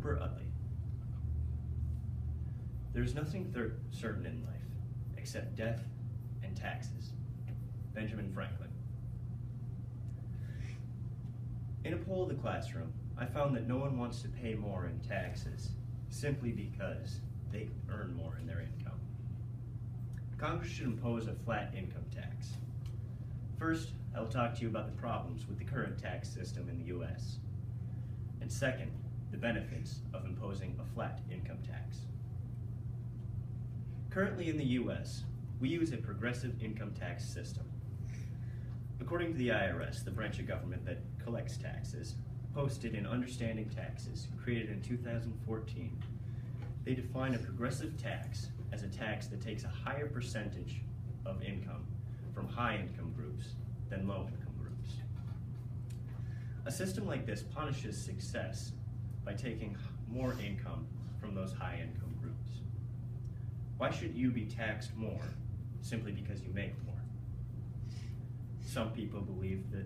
Utley. There is nothing certain in life except death and taxes. Benjamin Franklin. In a poll of the classroom, I found that no one wants to pay more in taxes simply because they earn more in their income. Congress should impose a flat income tax. First, I will talk to you about the problems with the current tax system in the U.S. And second, the benefits of imposing a flat income tax. Currently in the U.S., we use a progressive income tax system. According to the IRS, the branch of government that collects taxes, posted in Understanding Taxes, created in 2014, they define a progressive tax as a tax that takes a higher percentage of income from high-income groups than low-income groups. A system like this punishes success by taking more income from those high-income groups. Why should you be taxed more simply because you make more? Some people believe that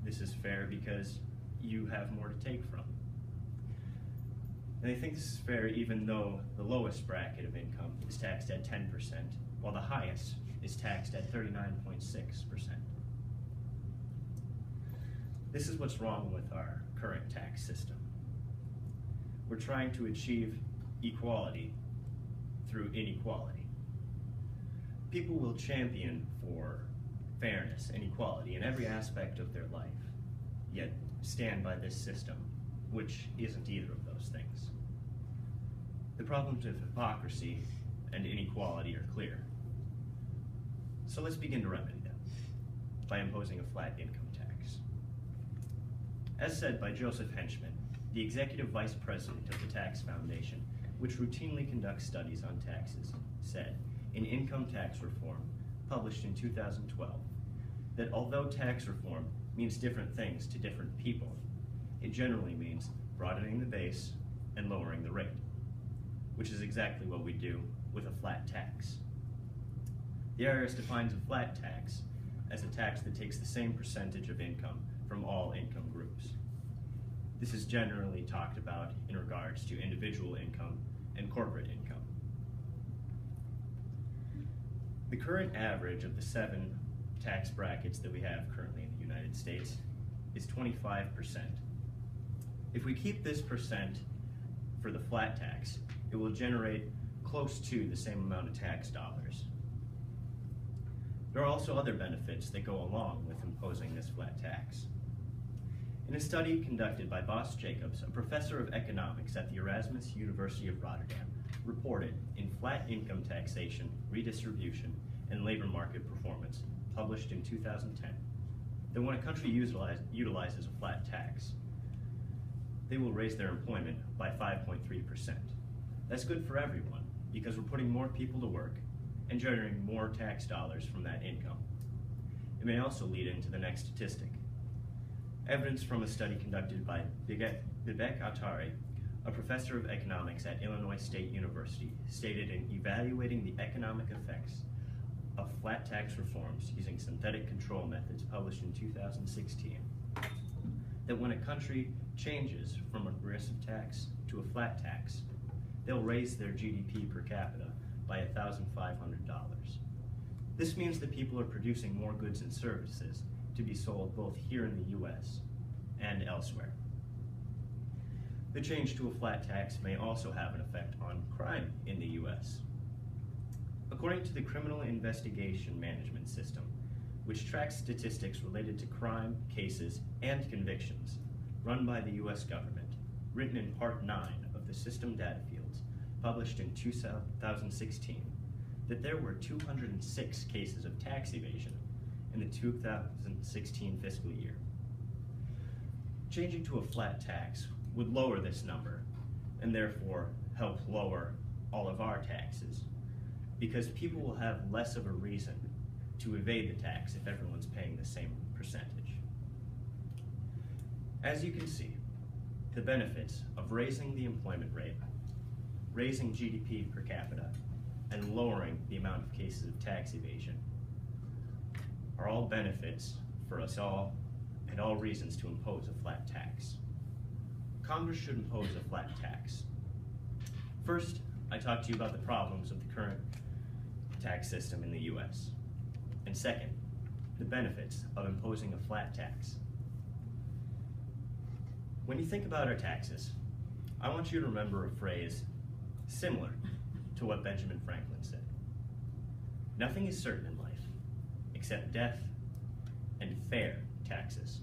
this is fair because you have more to take from. And they think this is fair even though the lowest bracket of income is taxed at 10%, while the highest is taxed at 39.6%. This is what's wrong with our current tax system. We're trying to achieve equality through inequality. People will champion for fairness and equality in every aspect of their life, yet stand by this system, which isn't either of those things. The problems of hypocrisy and inequality are clear. So let's begin to remedy them by imposing a flat income tax. As said by Joseph Henchman, the executive vice president of the Tax Foundation, which routinely conducts studies on taxes, said in Income Tax Reform, published in 2012, that although tax reform means different things to different people, it generally means broadening the base and lowering the rate, which is exactly what we do with a flat tax. The IRS defines a flat tax as a tax that takes the same percentage of income from all income groups. This is generally talked about in regards to individual income and corporate income. The current average of the 7 tax brackets that we have currently in the United States is 25%. If we keep this percent for the flat tax, it will generate close to the same amount of tax dollars. There are also other benefits that go along with imposing this flat tax. In a study conducted by Bas Jacobs, a professor of economics at the Erasmus University of Rotterdam, reported in Flat Income Taxation, Redistribution, and Labor Market Performance, published in 2010, that when a country utilizes a flat tax, they will raise their employment by 5.3%. That's good for everyone because we're putting more people to work and generating more tax dollars from that income. It may also lead into the next statistic. Evidence from a study conducted by Vivek Attari, a professor of economics at Illinois State University, stated in evaluating the economic effects of flat tax reforms using synthetic control methods published in 2016, that when a country changes from a progressive tax to a flat tax, they'll raise their GDP per capita by $1,500. This means that people are producing more goods and services to be sold both here in the U.S. and elsewhere. The change to a flat tax may also have an effect on crime in the U.S. According to the Criminal Investigation Management System, which tracks statistics related to crime, cases, and convictions, run by the U.S. government, written in Part 9 of the System Data Fields, published in 2016, that there were 206 cases of tax evasion in the 2016 fiscal year. Changing to a flat tax would lower this number and therefore help lower all of our taxes, because people will have less of a reason to evade the tax if everyone's paying the same percentage. As you can see, the benefits of raising the employment rate, raising GDP per capita, and lowering the amount of cases of tax evasion are all benefits for us all and all reasons to impose a flat tax. Congress should impose a flat tax. First, I talked to you about the problems of the current tax system in the US. And second, the benefits of imposing a flat tax. When you think about our taxes, I want you to remember a phrase similar to what Benjamin Franklin said. Nothing is certain in life except death and fair taxes.